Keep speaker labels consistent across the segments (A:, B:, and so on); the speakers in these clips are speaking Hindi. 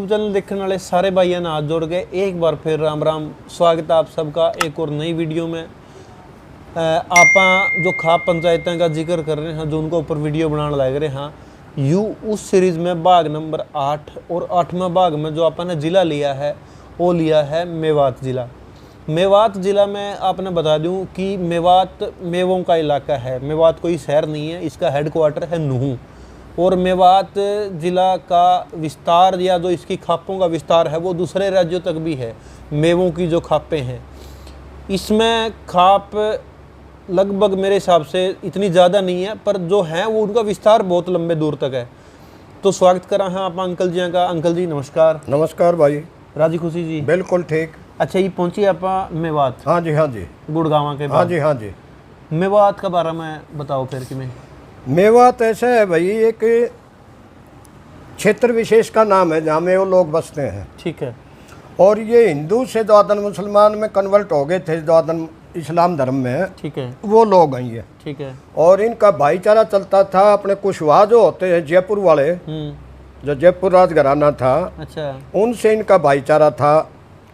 A: यूट्यूब चैनल देखने वाले सारे भाइयों ने हाथ जोड़ के एक बार फिर राम राम। स्वागत है आप सबका एक और नई वीडियो में। आप जो खाप पंचायतें का जिक्र कर रहे हैं, जो उनके ऊपर वीडियो बनाने लग रहे हैं, उस सीरीज़ में भाग नंबर 8 और 8वें भाग में जो आपने ज़िला लिया है वो लिया है मेवात ज़िला। मेवात ज़िला में आपने बता दूं कि मेवात मेवों का इलाका है। मेवात कोई शहर नहीं है, इसका हेडक्वार्टर है नूह। और मेवात ज़िला का विस्तार या जो इसकी खापों का विस्तार है वो दूसरे राज्यों तक भी है। मेवों की जो खापें हैं, इसमें खाप लगभग मेरे हिसाब से इतनी ज़्यादा नहीं है, पर जो है वो उनका विस्तार बहुत लंबे दूर तक है। तो स्वागत करा है आप अंकल जी का। अंकल जी नमस्कार।
B: नमस्कार भाई।
A: राजी खुशी जी?
B: बिल्कुल ठीक।
A: अच्छा, ये पहुंची आप मेवात?
B: हाँ जी, हाँ जी।
A: गुड़गांव के बाद?
B: हाँ जी, हाँ जी।
A: मेवात के बारे में बताओ फिर कि मैं।
B: मेवात ऐसा है भाई, एक क्षेत्र विशेष का नाम है जहाँ में वो लोग बसते हैं।
A: ठीक है।
B: और ये हिंदू से ज्यादा मुसलमान में कन्वर्ट हो गए थे, ज्यादा इस्लाम धर्म में।
A: ठीक है।
B: वो लोग हैं ये।
A: ठीक है।
B: और इनका भाईचारा चलता था। अपने कुशवाहा जो होते हैं जयपुर वाले, जो जयपुर राजघराना था,
A: अच्छा,
B: उनसे इनका भाईचारा था,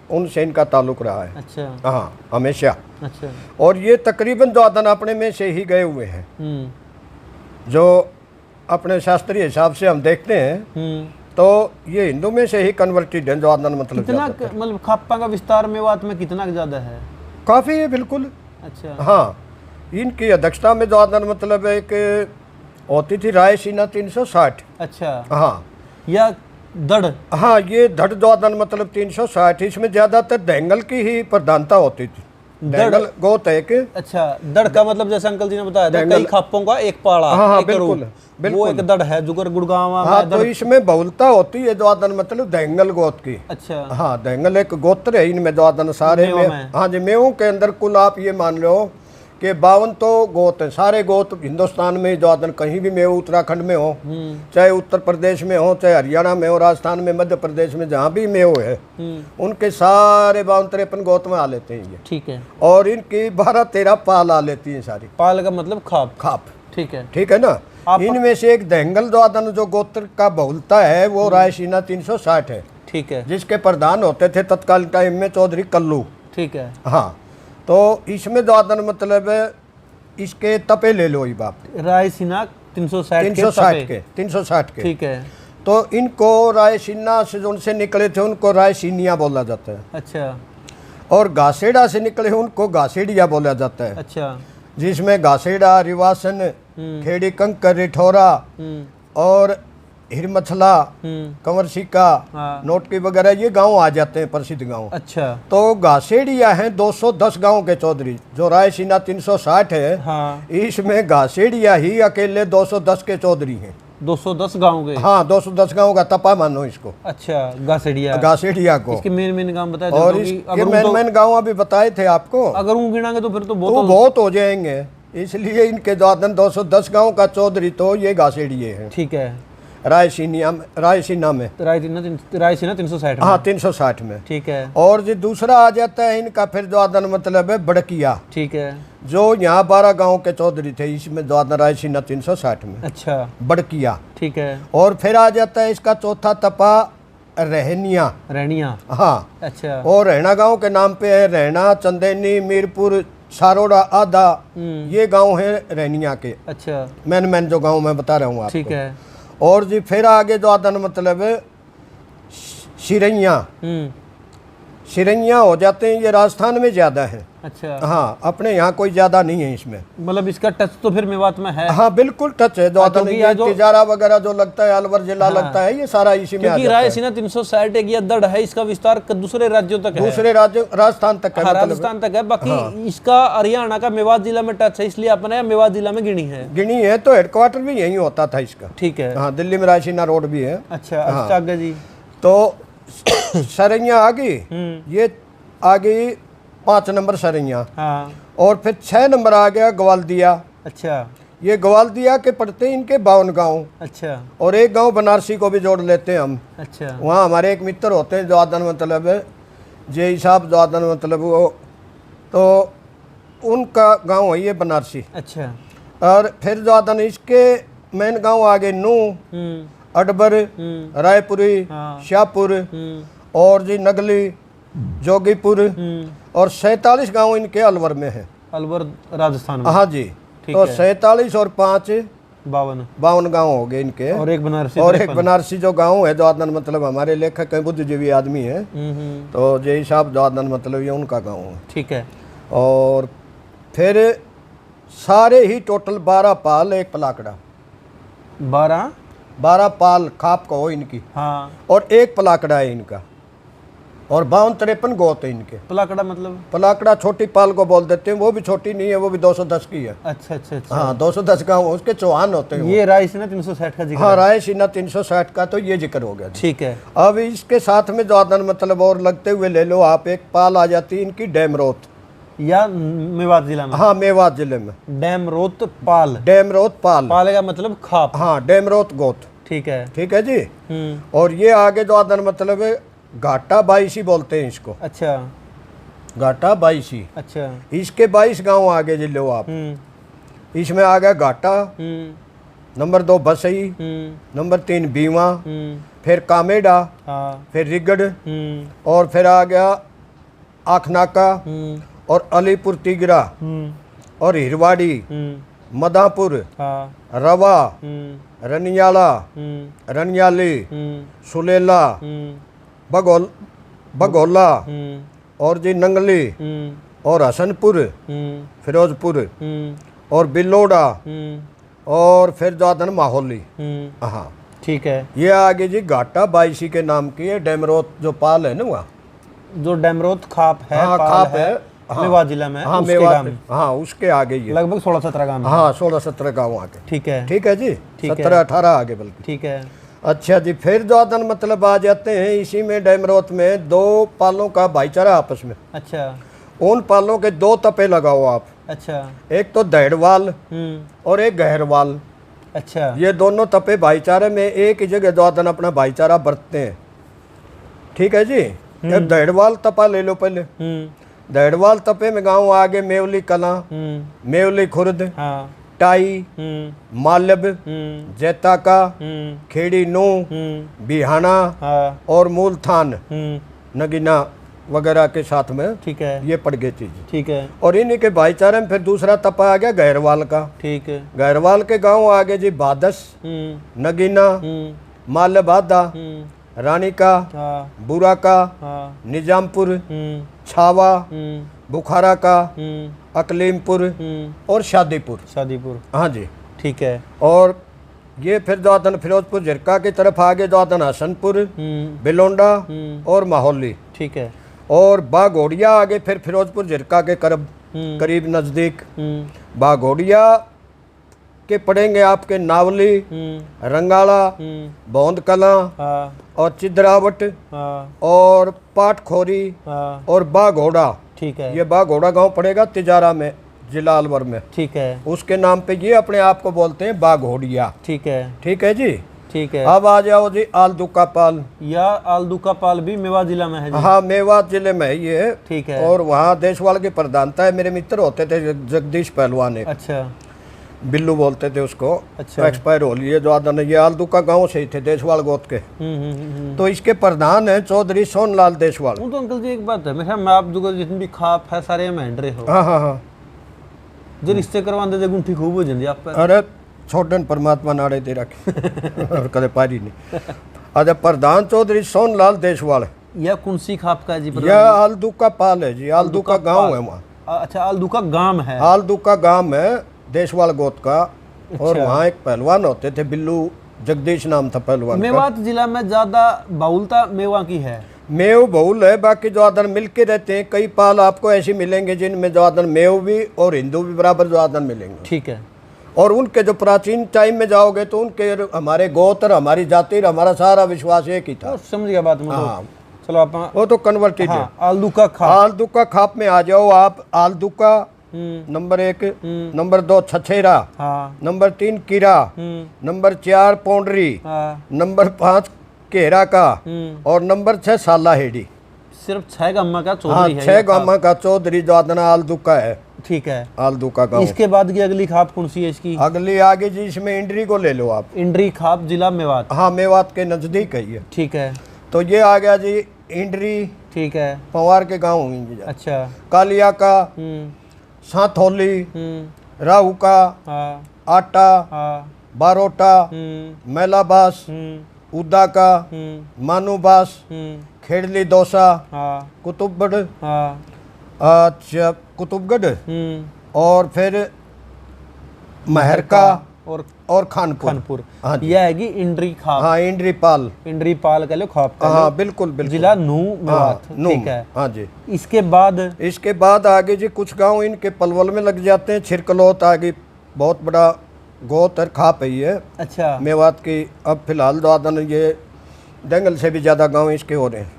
B: उनसे इनका ताल्लुक रहा है।
A: अच्छा।
B: हाँ, हमेशा।
A: अच्छा।
B: और ये तकरीबन ज्यादा अपने में से ही गए हुए हैं। जो अपने शास्त्रीय हिसाब से हम देखते हैं तो ये हिंदू में से ही कन्वर्टेड है। जो मतलब
A: कितना मतलब खापा का विस्तार मेवात में कितना ज्यादा है?
B: काफ़ी है, बिल्कुल।
A: अच्छा।
B: हाँ, इनकी अध्यक्षता में जो मतलब एक होती थी रायसीना 360।
A: अच्छा।
B: हाँ,
A: या दड़?
B: हाँ, ये धड़ जो मतलब 360। इसमें ज़्यादातर दंगल की ही प्रधानता होती थी। दंगल गोत है कि।
A: अच्छा, दड़ का मतलब जैसे अंकल जी ने बताया था, कई खापों का एक पाड़ा।
B: हाँ हाँ,
A: एक
B: बिल्कुल, बिल्कुल।
A: वो एक दड़ है जो गुड़गांव में।
B: हाँ, तो इसमें बहुलता होती है जो मतलब दंगल गोत की।
A: अच्छा।
B: हाँ, दंगल एक गोत्र है इनमें जो सारे में। हाँ जी, मेवों के अंदर कुल आप ये मान लो कि 52 तो गोत हैं। सारे गोत हिंदुस्तान में जो कहीं भी मेव उत्तराखंड में हो, चाहे उत्तर प्रदेश में हो, चाहे हरियाणा में हो, राजस्थान में, मध्य प्रदेश में, जहाँ भी मेव है, उनके सारे 52-53 गोत में आ लेते हैं ये।
A: ठीक है। और
B: इनकी 12-13 पाल आ लेती हैं सारी।
A: पाल का मतलब खाप?
B: खाप।
A: ठीक है।
B: ठीक है ना। इनमें से एक दंगल जो गोत्र का बहुलता है वो रायसीना 360 है।
A: ठीक है।
B: जिसके प्रधान होते थे तत्कालीन टाइम में चौधरी कल्लू।
A: ठीक है।
B: हाँ, तो इसमें जो मतलब इसके तपे ले लो, ये बाप
A: रायसीना 360
B: के।
A: ठीक है।
B: तो इनको रायसीना से जो उनसे निकले थे उनको रायसीनिया बोला जाता है।
A: अच्छा।
B: और घासेड़ा से निकले उनको घासेड़िया बोला जाता है।
A: अच्छा।
B: जिसमें घासेड़ा, रिवासन, खेड़ी कंकर, रिठौरा और हिरमछला, कंवरसिका, नोटकी वगैरह ये गांव आ जाते हैं, प्रसिद्ध गांव।
A: अच्छा।
B: तो घासेड़िया हैं 210 गांव के चौधरी। जो रायसीना 360 है,
A: हाँ,
B: इसमें घासेड़िया ही अकेले 210 के चौधरी हैं।
A: 210 गांव के?
B: हाँ, 210 गांव का तपा मानो इसको।
A: अच्छा, घासेड़िया
B: को।
A: इसके मेन गांव बताए।
B: और इसके मेन गांव अभी बताए थे आपको।
A: अगर वो गिनांगे तो फिर तो
B: बहुत हो जाएंगे। इसलिए इनके 210 गांव का चौधरी तो ये घासेड़िए हैं।
A: ठीक है।
B: रायसीना में
A: रायसीना 360 में।
B: हाँ, 360 में।
A: ठीक है।
B: और जो दूसरा आ जाता है इनका फिर जो मतलब है बड़किया।
A: ठीक है।
B: जो यहाँ 12 गांव के चौधरी थे, इसमें जो रायसीना 360 में।
A: अच्छा, बड़किया। ठीक है।
B: और फिर आ जाता है इसका चौथा तपा रहनिया। हाँ। अच्छा। और रहना गांव के नाम पे है। रहना, चंदेनी, मीरपुर, सारोड़ा, आधा, ये गांव है रहनिया के। अच्छा। मैन जो गांव मैं बता रहा हूँ आपको। ठीक है। और जी फिर आगे जो मतलब सिरैया हो जाते हैं, ये राजस्थान में ज्यादा है। अच्छा। हाँ, अपने यहाँ कोई ज्यादा नहीं है इसमें।
A: मतलब इसका टच तो फिर मेवात में है?
B: हाँ, बिल्कुल टच है। जो तिजारा वगैरह जो लगता है, अलवर जिला लगता है, ये सारा इसी में आ जाता है।
A: रायसीना 360 एक ये दड़ है, इसका विस्तार दूसरे राज्यों तक है।
B: दूसरे राज्य राजस्थान तक है।
A: राजस्थान तक है। बाकी इसका हरियाणा का मेवात जिला में टच है, इसलिए अपने मेवात जिला में गिनी है।
B: तो हेडक्वार्टर भी यही होता था इसका।
A: ठीक है।
B: हाँ, दिल्ली में रायसीना रोड भी है।
A: अच्छा जी।
B: तो सरैया आ गई, ये आ गई 5 नंबर सरैया। हाँ। और फिर 6 नंबर आ गया ग्वालदिया। अच्छा। ये ग्वालदिया के पड़ते इनके 52 गांव। अच्छा। और एक गांव बनारसी को भी जोड़ लेते हैं हम। अच्छा। वहाँ हमारे एक मित्र होते हैं जो मतलब जय साहब जो मतलब वो, तो उनका गांव है ये बनारसी। अच्छा। और फिर जो इसके मेन गांव आ गए नूह, अडबर, रायपुरी, शाहपुर और जी नगली, जोगीपुर और 47 गांव इनके अलवर में है।
A: अलवर राजस्थान में?
B: हाँ जी। तो 47 और 5 52 गांव हो गए इनके।
A: और एक
B: बनारसी जो गांव है जो मतलब हमारे लेखक है, बुद्धिजीवी आदमी है, तो जय साहब जो मतलब ये उनका गांव है।
A: ठीक है।
B: और फिर सारे ही टोटल 12 पाल, एक पलाकड़ा। 12 पाल खाप को हो इनकी।
A: हाँ।
B: और एक पलाकड़ा है इनका। और 52-53 गोत है इनके।
A: पलाकड़ा मतलब?
B: पलाकड़ा छोटी पाल को बोल देते हैं, वो भी छोटी नहीं है, वो भी 210 की है।
A: अच्छा अच्छा अच्छा।
B: हाँ 210 गाँव उसके चौहान होते हैं।
A: ये रायसीना 360 का जिक्र?
B: हाँ रायसीना 360 का तो ये जिक्र हो गया।
A: ठीक है।
B: अब इसके साथ में जो मतलब और लगते हुए ले लो आप, एक पाल आ जाती है इनकी डेमरोत,
A: या मेवात जिला में?
B: हाँ मेवात जिले में।
A: डेमरोत पाल?
B: डेमरोत पाल,
A: पाल का मतलब खाप?
B: हाँ डेमरोत गोत।
A: ठीक है।
B: ठीक है जी। और ये आगे जो मतलब घाटा 22 बोलते हैं इसको।
A: अच्छा।
B: घाटा 22।
A: अच्छा।
B: इसके 22 गांव आगे जी लो आप। इसमें आ गया घाटा, नंबर 2 बसई, नंबर 3 बीवा, फिर कामेडा, फिर रिगड़, और फिर आ गया आखनाका और अलीपुर तिगरा और हिरवाड़ी, मदापुर, रवा, रनियाला, रनियाली, सुलेला, बगोला और जी नंगली और हसनपुर, फिरोजपुर और बिलोड़ा और फिर जादन माहौली। हाँ
A: ठीक है।
B: ये आगे जी घाटा 22 के नाम की है। डेमरोत जो पाल है ना, वहाँ
A: जो डेमरोत खाप है,
B: हाँ खाप है,
A: मेवात जिला में।
B: हाँ मेवात, हाँ उसके आगे ये
A: लगभग 16-17 गांव।
B: हाँ 16-17 गाँव आगे।
A: ठीक है।
B: ठीक है जी। 17-18 आगे बल्कि।
A: ठीक है।
B: अच्छा जी। फिर जो मतलब आ जाते हैं इसी में डेमरोत में 2 पालों का भाईचारा आपस में। अच्छा। उन पालों के 2 तपे लगाओ आप। अच्छा। एक तो दहेड़वाल और एक गहरवाल। अच्छा। ये दोनों तपे भाईचारे में एक ही जगह जो अपना भाईचारा बरतते हैं। ठीक है जी। एक दहेड़वाल तपा ले लो पहले। दहेड़वाल तपे में गांव आगे मेवली कला, मेवली खुर्द, टाई, मालब, जैताका, खेड़ी नू, बिहाना और मूलथान, नगीना वगैरह के साथ में। ठीक है। ये पड़ गई चीज। ठीक है। और इन्हीं के भाईचारे में फिर दूसरा तपा आ गया गहरवाल का। ठीक है। गहरवाल के गांव आगे जी बादस, नगीना, मालबादा, रानीका, बुराका, निजामपुर, छावा, बुखारा का, अकलीमपुर और शादीपुर। हाँ जी। ठीक है। और ये फिर जादन फिरोजपुर झिरका की तरफ आगे जादन हसनपुर, बिलोंडा और माहौली। ठीक है। और बाघोड़िया आगे फिर फिरोजपुर झिरका के करीब नजदीक। बाघोड़िया के पड़ेंगे आपके नावली, रंगाला, बौंद कला और चिद्रावट और पाटखोरी और बाघोड़ा। ठीक है। ये बाघोड़ा गांव पड़ेगा तिजारा में, जिला अलवर में। ठीक है। उसके नाम पे ये अपने आप को बोलते हैं बाघोड़िया। ठीक है। ठीक है जी। ठीक है। अब आ जाओ जी आलदुका पाल। या आलदुका पाल भी मेवात जिला में है जी? हाँ मेवात जिले में है ये। ठीक है। और वहाँ देशवाल की प्रधानता है। मेरे मित्र होते थे जगदीश पहलवान। अच्छा। बिल्लू बोलते थे उसको। अच्छा। एक्सपायर हो लिए जो आदन। ये आलदुका गांव से ही थे, देशवाल गोत के। तो इसके प्रधान है चौधरी सोनलाल देशवाल। तो अंकल जी एक बात है, मेरा मैं आप जितनी भी खाप है सारे मेंढरे हो। हाँ हाँ हाँ। जो रिश्ते करवाते थे गुंठी खूब हो जाती आप। अरे छोटन परमात्मा नाड़े दे रखे और कदे पारी नहीं। अच्छा प्रधान चौधरी सोनलाल देशवाल। यह कुंसी खाप का जी? यह आलदुका पाल है जी। आलदुका गांव है वहाँ। अच्छा आलदुका गांव है? आलदुका गांव है देशवाल गोत का। अच्छा। और वहाँ एक पहलवान होते थे बिल्लू, जगदीश नाम था पहलवान। मेवात जिला में ज्यादा बहुलता मेवा की है? मेव बहुल है, बाकी जो आदन मिल के रहते हैं। कई पाल आपको ऐसी मिलेंगे जिनमें जो आदन मेव भी और हिंदू भी बराबर जो आदन मिलेंगे। ठीक है। और उनके जो प्राचीन टाइम में जाओगे तो उनके हमारे गोत्र, हमारी जाति, हमारा सारा विश्वास एक ही था। समझ गया बात। हाँ चलो आप वो तो कन्वर्टेड है। आलदुका खाप। आलदुका खाप में आ जाओ आप। आलदुका नंबर 1, नंबर 2 छछेरा, नंबर 3 कीरा, नंबर 4 पौंडरी, नंबर 5 केरा का और नंबर 6 साला हेडी। सिर्फ 6 गामा का चौधरी है? 6 गामा का चौधरी जो आदना आलदुका है।
A: ठीक है,
B: आलदू का गांव।
A: इसके बाद की अगली खाप कौन सी है इसकी?
B: अगली आगे जी इसमें इंड्री को ले लो आप।
A: इंड्री खाप जिला मेवात।
B: हाँ, मेवात के नजदीक है ये।
A: ठीक है,
B: तो ये आ गया जी इंड्री।
A: ठीक है,
B: पवार के गांव होंगे जी।
A: अच्छा,
B: कालिया का, साथौली, राहू का,
A: हाँ,
B: आटा,
A: हाँ,
B: बारोटा, मेलाबास, उदा का, मानूबास, खेड़ली दौसा,
A: हाँ,
B: कुतुबगढ़,
A: हाँ,
B: अच्छा कुतुबगढ़, और फिर महर का और खानपुर।
A: खानपुर।
B: हाँ जी।
A: यह हैगी इंड्री खाप।
B: हाँ, इंड्री पाल।
A: इंड्री पाल कह लो, खाप कह लो।
B: हाँ, बिल्कुल बिल्कुल।
A: जिला नूह मेवात।
B: नूह।
A: ठीक है,
B: हाँ जी।
A: इसके बाद
B: आगे जी कुछ गांव इनके पलवल में लग जाते हैं। छिरकलोत आगे बहुत बड़ा गोत और खाप है ये।
A: अच्छा,
B: मेवात की। अब फिलहाल दादन ये दंगल से भी ज्यादा गांव इसके हो रहे हैं,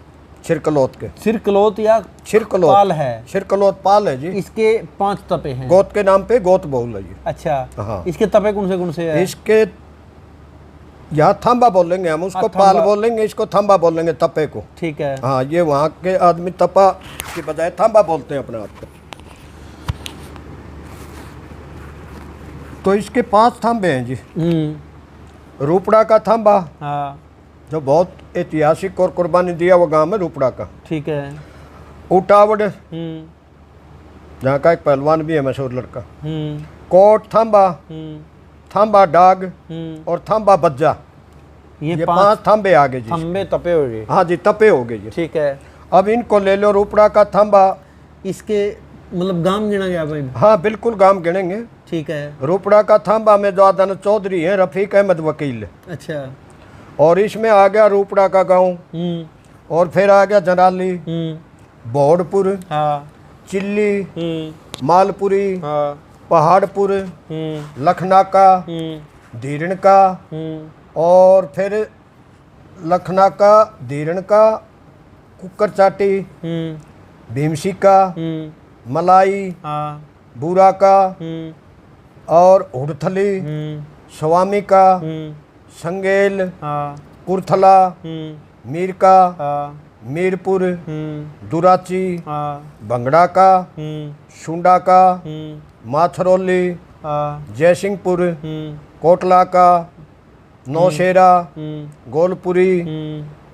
B: छिरकलोत के।
A: छिरकलोत या
B: छिरकलोत
A: पाल है?
B: छिरकलोत पाल है जी।
A: इसके 5 तपे हैं।
B: गोत के नाम पे गोत बहुल है ये।
A: अच्छा,
B: हाँ।
A: इसके तपे कौन से है?
B: इसके यहाँ थांबा बोलेंगे हम उसको, पाल बोलेंगे, इसको थांबा बोलेंगे तपे को।
A: ठीक है,
B: हाँ, ये वहाँ के आदमी तपा की बजाय थांबा बोलते हैं अपने आप को। तो इसके 5 थांबे हैं जी। रूपड़ा का थांबा,
A: हाँ,
B: जो बहुत ऐतिहासिक और कुर्बानी दिया वो गांव है रूपड़ा का।
A: ठीक है,
B: उटावड़, जहाँ का एक पहलवान भी है मशहूर लड़का। कोट थांबा, थांबा डाग और थांबा बज्जा। ये 5 थांबे आ गए जी।
A: थांबे तपे हो गए।
B: हाँ जी, तपे हो गए जी।
A: ठीक है,
B: अब इनको ले लो। रूपड़ा का थांबा,
A: इसके मतलब गांव गिना गया भाई?
B: हाँ, बिल्कुल गांव गिनेंगे।
A: ठीक है,
B: रूपड़ा का थांबा में जो आदन चौधरी है रफीक अहमद वकील।
A: अच्छा,
B: और इसमें आ गया रूपड़ा का गांव। और फिर आ गया जनाली, बोड़पुर,
A: हाँ,
B: चिल्ली, मालपुरी,
A: हाँ,
B: पहाड़पुर, लखनाका, धीरण का, और फिर लखनाका, धीरण का, कुकर चाटी, भीमसिका, मलाई,
A: हाँ,
B: बूरा का, और हुड़थली, स्वामी का, संगेल,
A: हाँ,
B: कुरथला, मीरका,
A: हाँ,
B: मीरपुर, दुराची,
A: हाँ,
B: भंगड़ा का, शुंडा का, माथरोली,
A: हाँ,
B: जयसिंहपुर, कोटला का, नौशेरा, गोलपुरी,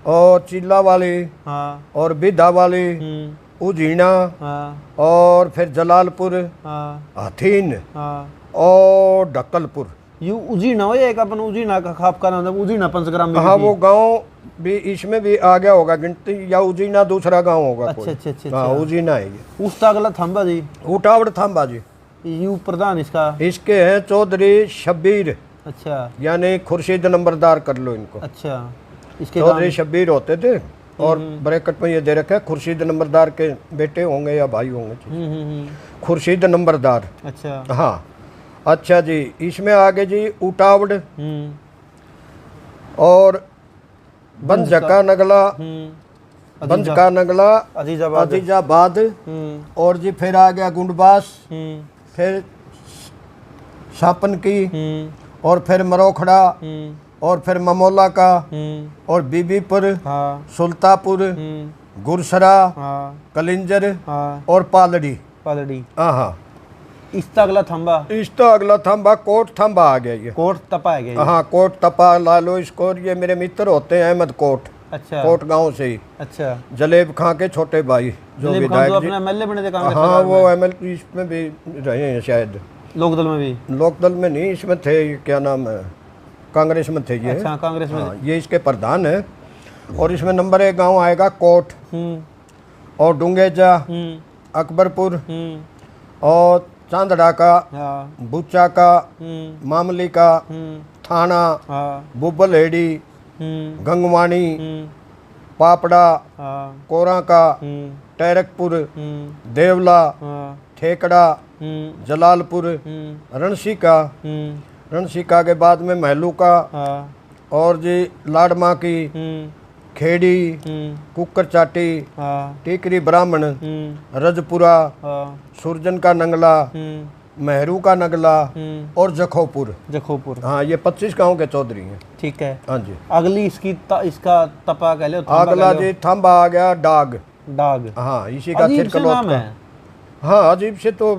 B: और चिल्ला वाली,
A: हाँ,
B: और बिधा वाली, उजीना,
A: हाँ,
B: और फिर जलालपुर,
A: हाँ,
B: हथीन,
A: हाँ।
B: और ढक्कलपुर।
A: यू उजीना हो या एक अपन उजीना का खाप का नाम है उजीना पंचग्राम में?
B: हाँ, वो गांव भी इसमें भी आ गया होगा गिनती, या उजीना दूसरा गांव होगा।
A: अच्छा, अच्छा, अच्छा,
B: हाँ, उजीना है ये।
A: उसका अगला थांबा जी,
B: उटावड़ थांबा जी।
A: यू प्रधान इसका?
B: इसके हैं चौधरी शब्बीर,
A: अच्छा,
B: यानी खुर्शीद नंबरदार कर लो इनको।
A: अच्छा, इसके
B: चौधरी शब्बीर होते थे, और ब्रैकेट में ये दे रखा है खुर्शीद नंबरदार के बेटे होंगे या भाई होंगे। खुर्शीद नंबरदार।
A: अच्छा,
B: हाँ, अच्छा जी। इसमें आगे जी उटावड़, और बंजका नगला, बंजका नगला, अजीजाबाद, और जी फिर आ गया गुंडबास, फिर सापन की, और फिर मरोखड़ा, और फिर ममोला का, और बीबीपुर,
A: हाँ,
B: सुल्तापुर, गुरसरा,
A: हाँ,
B: कलिंजर,
A: हाँ,
B: और पालड़ी।
A: पालड़ी।
B: हाँ,
A: इसका अगला थांबा?
B: इसका अगला थांबा कोट थांबा आ गया ये।
A: कोट तपा है गया?
B: हाँ, कोट तपा ला लो इसको। ये मेरे मित्र होते हैं अहमद कोट।
A: अच्छा,
B: कोट गांव से ही।
A: अच्छा,
B: जलेब खां के छोटे भाई जो विधायक जी।
A: एमएलए बने थे कांग्रेस?
B: हाँ, वो एमएलए इसमें भी रहे हैं शायद।
A: लोकदल में भी?
B: लोकदल में नहीं, इसमें थे, क्या नाम है, कांग्रेस में थे ये।
A: अच्छा, कांग्रेस में।
B: हाँ, ये इसके प्रधान है। और इसमें नंबर 1 गांव आएगा कोट, और डुंगेजा, अकबरपुर, और चांदड़ा का,
A: हाँ,
B: बुच्चा का, मामली का, थाना,
A: हाँ,
B: बुब्बलहेड़ी, गंगवाणी, पापड़ा,
A: हाँ,
B: कोरा का, टैरकपुर, देवला,
A: हाँ,
B: ठेकड़ा, जलालपुर, रणसिका, रणसिका के बाद में महलू का,
A: हाँ,
B: और जी लाडमा की, खेड़ी, कुकर चाटी,
A: हाँ,
B: टीकरी ब्राह्मण, रजपुरा,
A: हाँ,
B: सुरजन का नंगला, मेहरू का नगला, और जखोपुर।
A: जखोपुर।
B: हाँ, ये 25 गांव के चौधरी हैं।
A: ठीक है।
B: हाँ जी।
A: अगली इसका तपा कह लो?
B: अगला जी थांबा आ गया डाग।
A: डाग।
B: हाँ, इसी का
A: छिरकलोत
B: है। हाँ, अजीब से तो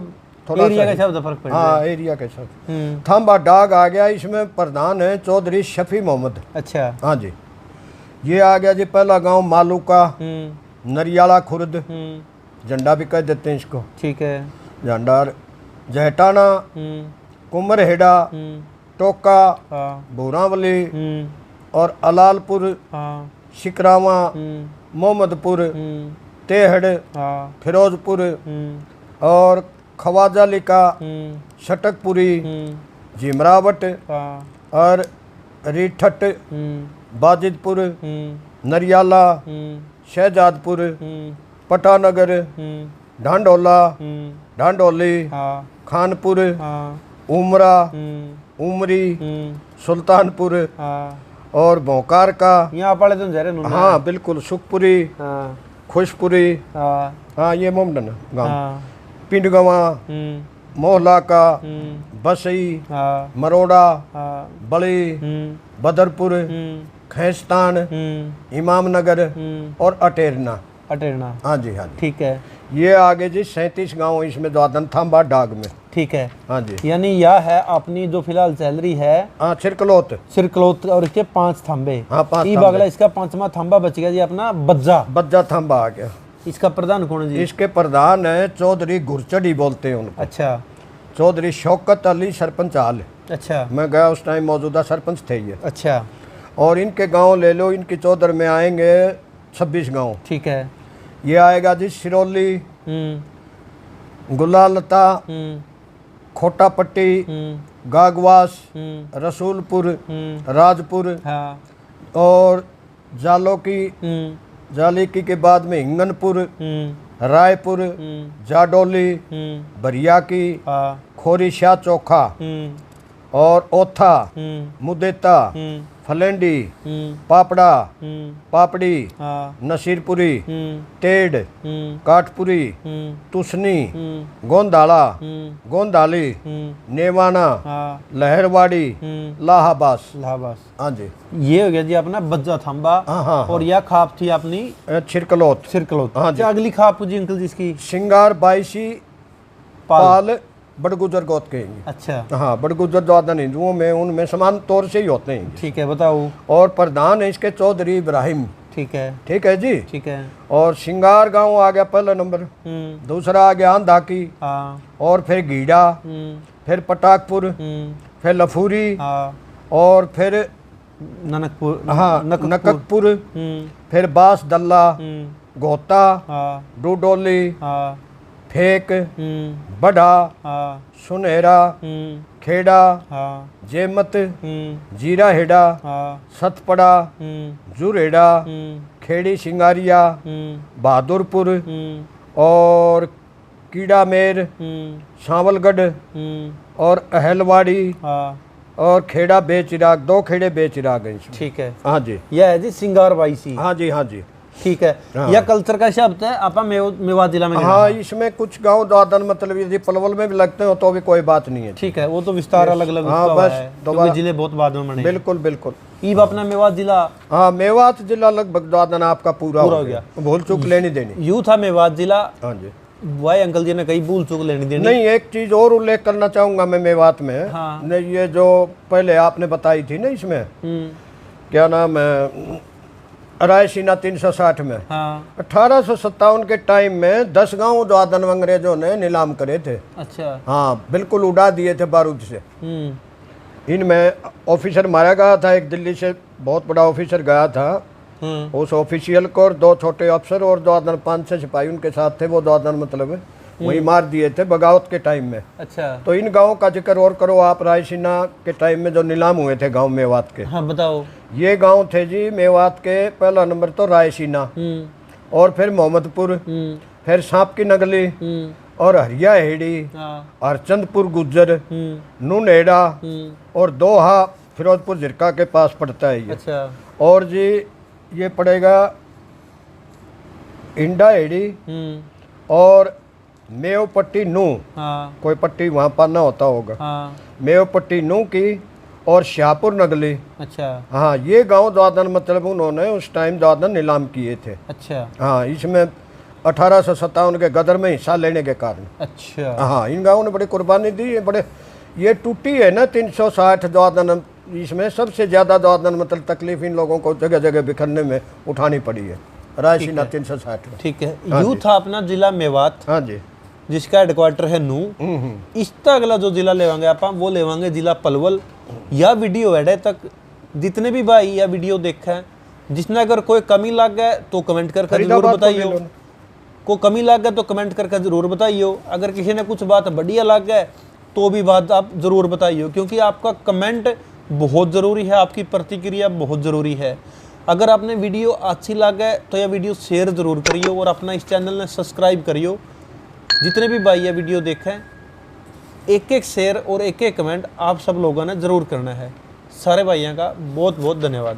B: थोड़ा
A: एरिया
B: सा
A: का शब्द फर्क पड़
B: हाँ एरिया के साथ। थांबा डाग आ गया, इसमें प्रधान है चौधरी शफी मोहम्मद।
A: अच्छा।
B: हाँ जी। ये आ गया जी पहला गांव मालूका, नरियाला खुर्द, झंडा भी कह देते हैं इसको।
A: ठीक है।
B: झंडा जहटाना, कुमरहेड़ा, टोका, भूरावली और अलालपुर, शिकरावा, मोहम्मदपुर, तेहड़, फिरोजपुर और खवाजालिका, शटकपुरी, जिमरावट और रीठट, बाजिदपुर, नरियाला, शहजादपुर, पटानगर, ढांडोला, ढांडोली, खानपुर, उमरा, उमरी, सुल्तानपुर और भोकार का।
A: यहाँ पड़े तो जा रहे।
B: हाँ बिल्कुल, सुखपुरी, खुशपुरी, हाँ ये मोमडन गाँव, पिंडगवा, मोहला का, बसई, मरोड़ा, बड़ी, बदरपुर, खैस्तान, इमामनगर और अटेरना।
A: अटेरना।
B: हाँ जी हाँ जी।
A: ठीक है।
B: ये आगे जी 37 गांव इसमें द्वादन थांबा डाग में।
A: ठीक है।
B: हाँ जी।
A: यानी यह है अपनी जो फिलहाल चल रही है।
B: हाँ छिरकलोत
A: और इसके 5 थंबे।
B: हाँ 5
A: ई बागला इसका 5वां थंबा बच गया जी अपना बज्जा
B: थांबा आ गया।
A: इसका प्रधान कौन है जी?
B: इसके प्रधान है चौधरी गुरचड़ी बोलते हैं उनको।
A: अच्छा।
B: चौधरी शौकत अली सरपंच हाल।
A: अच्छा।
B: मैं गया उस टाइम मौजूदा सरपंच थे ये।
A: अच्छा।
B: और इनके गांव ले लो, इनकी चौधर में आएंगे 26 गांव।
A: ठीक है।
B: ये आएगा जी सिरोली, गुलालता, खोटापट्टी, गागवास, रसूलपुर, राजपुर और जालोकी के बाद में हिंगनपुर, रायपुर, जाडोली, बरियाकी, खोरी शाह चोखा और ओथा, मुदेता, फलेंडी, पापड़ा, पापड़ी, नसीरपुरी, टेड, काठपुरी, तुसनी, गोंदाला, गोंदाली, नेवाना, लहरवाड़ी, लाहाबास। हाँ जी।
A: ये हो गया जी अपना बज्जा थंबा।
B: हाँ।
A: और यह खाप थी अपनी
B: छिरकलोत। हाँ जी।
A: अगली खाप जी अंकल जिसकी
B: सिंगार बाईसी पाल बड़गुजर गोत के।
A: अच्छा।
B: हाँ बड़गुजर ज्यादा हिंदुओं में उनमें समान तौर से ही होते हैं।
A: ठीक है, बताओ।
B: और प्रधान है इसके चौधरी इब्राहिम।
A: ठीक है।
B: ठीक है जी।
A: ठीक है।
B: और सिंगार गांव आ गया पहला नंबर। दूसरा आ गया आंधाकी, और फिर गीड़ा, फिर पटाकपुर, फिर लफूरी, और फिर
A: ननकपुर।
B: हाँ नककपुर, फिर बास दल्ला, गोता, डूडोली, फेक, बड़ा, सुनहरा, खेड़ा, जेमत, जीरा हेड़ा, सतपड़ा, जुरेड़ा, खेड़ी सिंगारिया, बहादुरपुर और कीड़ामेर, सांवलगढ़ और अहलवाड़ी और खेड़ा बेचिराग। 2 खेड़े बेचिराग हैं इसमें।
A: ठीक है।
B: हाँ जी।
A: यह है जी सिंगार बाईसी।
B: हाँ जी हाँ जी।
A: ठीक है।
B: हाँ।
A: यह कल्चर का शब्द है आपा मेवात जिला में।
B: हाँ इसमें कुछ गांव दादन मतलब यदि पलवल में भी लगते हो तो भी कोई बात नहीं है।
A: ठीक है, वो तो विस्तार अलग अलग।
B: हाँ बस
A: दोबारा जिले बहुत बाद में बने।
B: बिल्कुल बिल्कुल।
A: ईब अपना मेवात जिला।
B: हाँ मेवात जिला लगभग दादन आपका पूरा हो गया। भूल चूक लेनी देनी।
A: यूं था मेवात जिला।
B: हाँ जी।
A: वाई अंकल जी ने कई भूल चूक लेनी देनी।
B: नहीं, एक चीज और उल्लेख करना चाहूंगा मैं मेवात में।
A: हाँ।
B: नहीं ये जो पहले आपने बताई थी ना इसमें क्या नाम है, रायसीना 360 में। हाँ। 1857 के टाइम में 10 गांव दादन अंग्रेजों ने नीलाम करे थे। अच्छा। हाँ बिल्कुल उड़ा दिए थे बारूद से। इनमें ऑफिसर मारा गया था, एक दिल्ली से बहुत बड़ा ऑफिसर गया था। उस ऑफिशियल को और 2 छोटे अफसर और दादन 5-6 सिपाही उनके साथ थे। वो दादन मतलब वही मार दिए थे बगावत के टाइम में। अच्छा। तो इन गांवों का जिक्र और करो आप। रायसीना के टाइम में जो नीलाम हुए थे गांव मेवात के। हाँ बताओ। ये गांव थे जी मेवात के, पहला नंबर तो रायसीना, और फिर मोहम्मदपुर, फिर सांप की नगली और हरिया हेड़ी, हरचंदपुर गुज्जर, नूनहेड़ा और दोहा फिरोजपुर झिरका के पास पड़ता है ये। अच्छा। और जी ये पड़ेगा इंडा हेड़ी और मेव पट्टी नू। हाँ। कोई पट्टी वहाँ पाना होता होगा। हाँ। मेव पट्टी नू की और शाहपुर नगली। अच्छा। हाँ ये गांव दादन मतलब उन्होंने उस टाइम दादन नीलाम किए थे। अच्छा। हाँ इसमें 1857 के गदर में हिस्सा लेने के कारण।
A: अच्छा।
B: हाँ, इन गाँवों ने बड़ी कुर्बानी दी है। बड़े ये टूटी है ना 360 दादन, इसमें सबसे ज़्यादा दादन मतलब तकलीफ इन लोगों को जगह जगह बिखरने में उठानी पड़ी है। रायसीना 360 में।
A: ठीक है। यूथ अपना जिला मेवात,
B: हाँ जी,
A: जिसका हेडक्वार्टर है नू। इसका अगला जो जिला लेवांगे आप, वो लेवांगे जिला पलवल। या वीडियो एड तक जितने भी भाई या वीडियो देखा है, जिसने अगर कोई कमी लग गया तो कमेंट करके जरूर बताइए। को कमी लग गया तो कमेंट करके जरूर बताइए। अगर किसी ने कुछ बात बढ़िया लग गया तो भी बात आप जरूर बताइए, क्योंकि आपका कमेंट बहुत ज़रूरी है, आपकी प्रतिक्रिया बहुत ज़रूरी है। अगर आपने वीडियो अच्छी लगे तो यह वीडियो शेयर ज़रूर करिए और अपना इस चैनल ने सब्सक्राइब करिए। जितने भी भाई ये वीडियो देखें, एक एक शेयर और एक एक कमेंट आप सब लोगों ने ज़रूर करना है। सारे भाइयों का बहुत बहुत धन्यवाद।